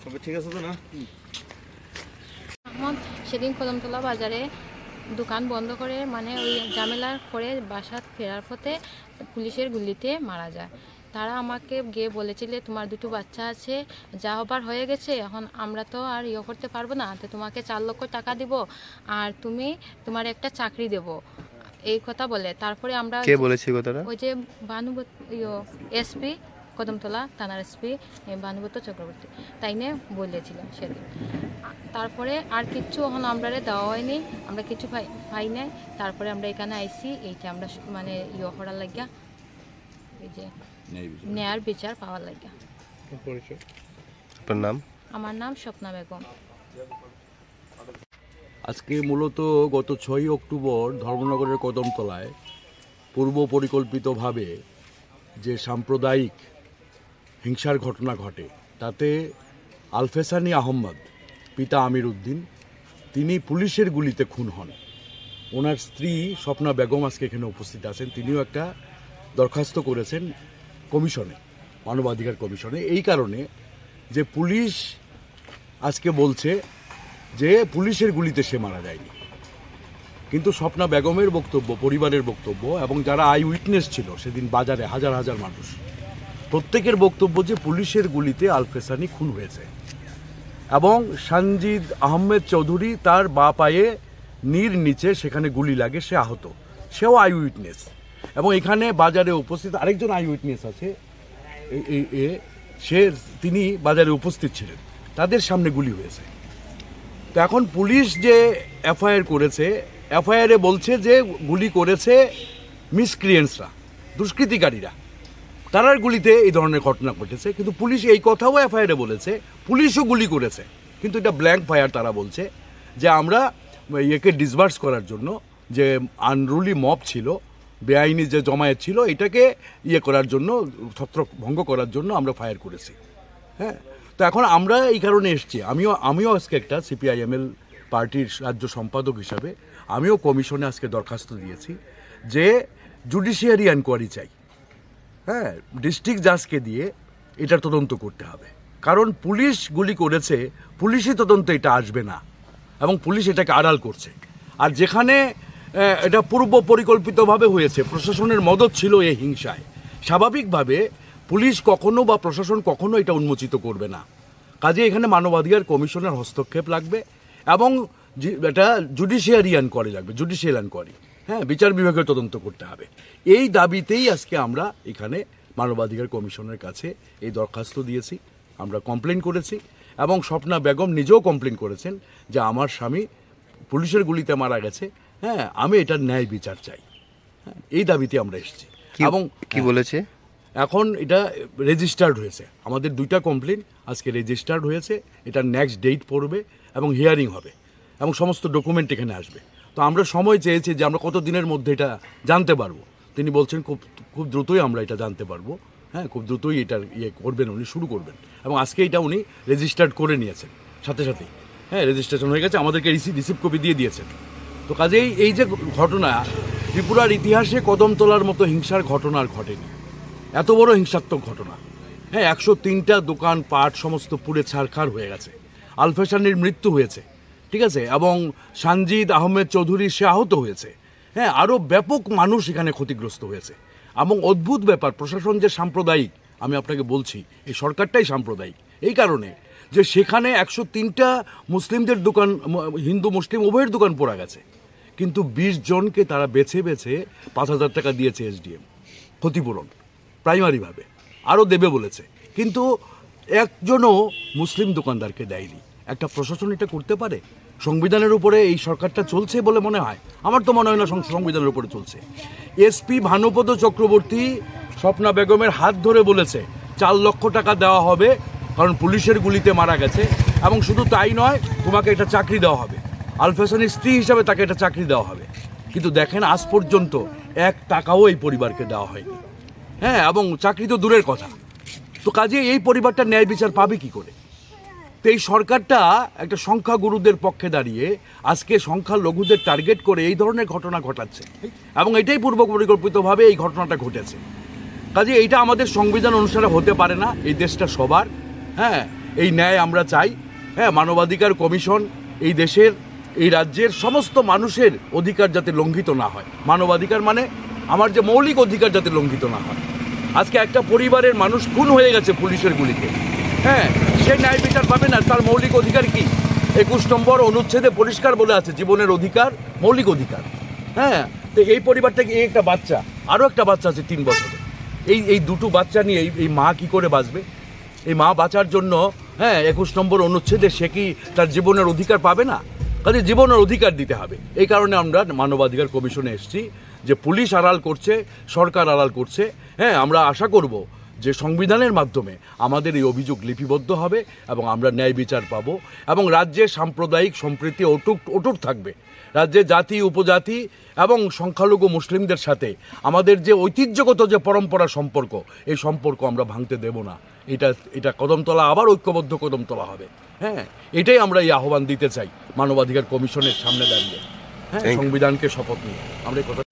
সবাই ঠিক আছে তো না? সেদিন কদমতলা বাজারে দোকান বন্ধ করে মানে ওই ঝামেলার করে বাসা ফেরার পথে পুলিশের গুলিতে মারা যায়। তারা আমাকে গিয়ে বলেছিল তোমার দুটো বাচ্চা আছে, যা হবার হয়ে গেছে, এখন আমরা তো আর করতে পারবো না, তো তোমাকে 4 লক্ষ টাকা দিব আর তোমার একটা চাকরি দেব, এই কথা বলে। তারপরে আমরা কে বলেছে কথাটা? ওই যে এসপি কদমতলা থানার এসপি ভানুব্রত চক্রবর্তী তাইনে বলেছিলেন সেদিন। তারপরে আর কিচ্ছু এখন আমরা দেওয়া হয়নি, আমরা কিছু পাই নাই। তারপরে আমরা এখানে আইসি, এইটা আমরা মানে করার লাগিয়া, এই যে ন্যায়ের বিচার পাওয়ার লাগিয়া। আপনার নাম? আমার নাম স্বপ্না বেগম। আজকে মূলত গত 6 অক্টোবর ধর্মনগরের কদমতলায় পূর্ব পরিকল্পিতভাবে যে সাম্প্রদায়িক হিংসার ঘটনা ঘটে, তাতে আলফেসানি আহমদ পিতা আমির উদ্দিন তিনি পুলিশের গুলিতে খুন হন। ওনার স্ত্রী স্বপ্না বেগম আজকে এখানে উপস্থিত আছেন, তিনিও একটা দরখাস্ত করেছেন কমিশনে, মানবাধিকার কমিশনে, এই কারণে যে পুলিশ আজকে বলছে যে পুলিশের গুলিতে সে মারা যায়নি। কিন্তু স্বপ্না বেগমের বক্তব্য, পরিবারের বক্তব্য এবং যারা আই উইটনেস ছিল সেদিন বাজারে হাজার হাজার মানুষ, প্রত্যেকের বক্তব্য যে পুলিশের গুলিতে আলফেসানি খুন হয়েছে এবং সানজিদ আহমেদ চৌধুরী তার বা পায়ে নীর নিচে সেখানে গুলি লাগে, সে আহত, সেও আই উইটনেস। এবং এখানে বাজারে উপস্থিত আরেকজন আই উইটনেস আছে, তিনি বাজারে উপস্থিত ছিলেন, তাদের সামনে গুলি হয়েছে। তো এখন পুলিশ যে এফআইআর করেছে, এফআইআরে বলছে যে গুলি করেছে মিসক্রিয়েন্টসরা, দুষ্কৃতিকারীরা, তারার গুলিতে এই ধরনের ঘটনা ঘটেছে। কিন্তু পুলিশ এই কথাও এফআইআরে বলেছে পুলিশও গুলি করেছে, কিন্তু এটা ব্ল্যাঙ্ক ফায়ার। তারা বলছে যে আমরা একে ডিসবার্স করার জন্য, যে আনরুলি মব ছিল, বেআইনি যে জমায়েত ছিল, এটাকে করার জন্য, ছত্রভঙ্গ করার জন্য আমরা ফায়ার করেছি। হ্যাঁ, তো এখন আমরা এই কারণে এসেছি, আমিও আজকে একটা সিপিআইএমএল পার্টির রাজ্য সম্পাদক হিসাবে আমিও কমিশনে আজকে দরখাস্ত দিয়েছি যে জুডিশিয়ারি এনকোয়ারি চাই। হ্যাঁ, ডিস্ট্রিক্ট জাজকে দিয়ে এটার তদন্ত করতে হবে, কারণ পুলিশ গুলি করেছে, পুলিশই তদন্ত এটা আসবে না এবং পুলিশ এটাকে আড়াল করছে। আর যেখানে এটা পূর্ব পরিকল্পিতভাবে হয়েছে, প্রশাসনের মদত ছিল এই হিংসায়, স্বাভাবিকভাবে পুলিশ কখনো বা প্রশাসন কখনো এটা উন্মোচিত করবে না। কাজে এখানে মানবাধিকার কমিশনের হস্তক্ষেপ লাগবে এবং এটা জুডিশিয়ারি এনকোয়ারি লাগবে, জুডিশিয়াল এনকোয়ারি। হ্যাঁ, বিচার বিভাগের তদন্ত করতে হবে। এই দাবিতেই আজকে আমরা এখানে মানবাধিকার কমিশনের কাছে এই দরখাস্ত দিয়েছি, আমরা কমপ্লেন করেছি এবং স্বপ্না বেগম নিজেও কমপ্লেন করেছেন যে আমার স্বামী পুলিশের গুলিতে মারা গেছে, হ্যাঁ, আমি এটার ন্যায় বিচার চাই। হ্যাঁ, এই দাবিতে আমরা এসেছি। এবং কি বলেছে, এখন এটা রেজিস্টার্ড হয়েছে, আমাদের 2টা কমপ্লেন আজকে রেজিস্টার্ড হয়েছে, এটা নেক্সট ডেট পড়বে এবং হিয়ারিং হবে এবং সমস্ত ডকুমেন্ট এখানে আসবে। তো আমরা সময় চেয়েছি যে আমরা কত দিনের মধ্যে এটা জানতে পারবো। তিনি বলছেন খুব দ্রুতই আমরা এটা জানতে পারবো। হ্যাঁ, খুব দ্রুতই এটার করবেন, উনি শুরু করবেন এবং আজকে এটা উনি রেজিস্টার্ড করে নিয়েছেন সাথে সাথেই। হ্যাঁ, রেজিস্ট্রেশন হয়ে গেছে, আমাদেরকে রিসিভ কপি দিয়ে দিয়েছেন। তো কাজেই এই যে ঘটনা, ত্রিপুরার ইতিহাসে কদমতলার মতো হিংসার ঘটনা আর ঘটেনি, এত বড় হিংসাত্মক ঘটনা। হ্যাঁ, 103টা দোকান পাট সমস্ত পুড়ে ছারখার হয়ে গেছে, আলফেসানির মৃত্যু হয়েছে, ঠিক আছে, এবং সানজিদ আহমেদ চৌধুরী সে আহত হয়েছে। হ্যাঁ, আরও ব্যাপক মানুষ এখানে ক্ষতিগ্রস্ত হয়েছে। এবং অদ্ভুত ব্যাপার, প্রশাসন যে সাম্প্রদায়িক, আমি আপনাকে বলছি এই সরকারটাই সাম্প্রদায়িক, এই কারণে যে সেখানে 103টা মুসলিমদের দোকান, হিন্দু মুসলিম উভয়ের দোকান পোড়া গেছে, কিন্তু 20 জনকে তারা বেছে বেছে 5,000 টাকা দিয়েছে এসডিএম ক্ষতিপূরণ প্রাইমারিভাবে, আরও দেবে বলেছে, কিন্তু একজনও মুসলিম দোকানদারকে দেয়নি। একটা প্রশাসন এটা করতে পারে? সংবিধানের উপরে এই সরকারটা চলছে বলে মনে হয়? আমার তো মনে হয় না সংবিধানের উপরে চলছে। এসপি ভানুপদ চক্রবর্তী স্বপ্না বেগমের হাত ধরে বলেছে 4 লক্ষ টাকা দেওয়া হবে কারণ পুলিশের গুলিতে মারা গেছে, এবং শুধু তাই নয়, তোমাকে একটা চাকরি দেওয়া হবে, আলফেসানির স্ত্রী হিসাবে তাকে একটা চাকরি দেওয়া হবে। কিন্তু দেখেন, আজ পর্যন্ত 1 টাকাও এই পরিবারকে দেওয়া হয়নি। হ্যাঁ, এবং চাকরি তো দূরের কথা। তো কাজে এই পরিবারটা ন্যায় বিচার পাবে কি করে? তো এই সরকারটা একটা সংখ্যাগুরুদের পক্ষে দাঁড়িয়ে আজকে সংখ্যালঘুদের টার্গেট করে এই ধরনের ঘটনা ঘটাচ্ছে, এবং এটাই পূর্ব পরিকল্পিতভাবে এই ঘটনাটা ঘটেছে। কাজে এইটা আমাদের সংবিধান অনুসারে হতে পারে না, এই দেশটা সবার। হ্যাঁ, এই ন্যায় আমরা চাই। হ্যাঁ, মানবাধিকার কমিশন এই দেশের, এই রাজ্যের সমস্ত মানুষের অধিকার যাতে লঙ্ঘিত না হয়। মানবাধিকার মানে আমার যে মৌলিক অধিকার যাতে লঙ্ঘিত না হয়। আজকে একটা পরিবারের মানুষ খুন হয়ে গেছে পুলিশের গুলিতে, হ্যাঁ, সে ন্যায় বিচার পাবে না। তার মৌলিক অধিকার কি? 21 নম্বর অনুচ্ছেদে পরিষ্কার বলে আছে জীবনের অধিকার মৌলিক অধিকার। হ্যাঁ, তো এই পরিবার থেকে এই একটা বাচ্চা, আরও একটা বাচ্চা আছে 3 বছরের, এই দুটো বাচ্চা নিয়ে এই মা কি করে বাঁচবে? এই মা বাঁচার জন্য, হ্যাঁ, 21 নম্বর অনুচ্ছেদে সে কি তার জীবনের অধিকার পাবে না? কাজে জীবনের অধিকার দিতে হবে। এই কারণে আমরা মানবাধিকার কমিশনে এসেছি যে পুলিশ আড়াল করছে, সরকার আড়াল করছে। হ্যাঁ, আমরা আশা করব যে সংবিধানের মাধ্যমে আমাদের এই অভিযোগ লিপিবদ্ধ হবে এবং আমরা ন্যায় বিচার পাবো এবং রাজ্যে সাম্প্রদায়িক সম্প্রীতি অটুট থাকবে। রাজ্যে জাতি, উপজাতি এবং সংখ্যালঘু মুসলিমদের সাথে আমাদের যে ঐতিহ্যগত যে পরম্পরা সম্পর্ক, এই সম্পর্ক আমরা ভাঙতে দেব না। এটা কদমতলা আবার ঐক্যবদ্ধ কদমতলা হবে। হ্যাঁ, এটাই আমরা এই আহ্বান দিতে চাই মানবাধিকার কমিশনের সামনে দাঁড়িয়ে। হ্যাঁ, সংবিধানকে শপথ নিয়ে আমরা এই কথা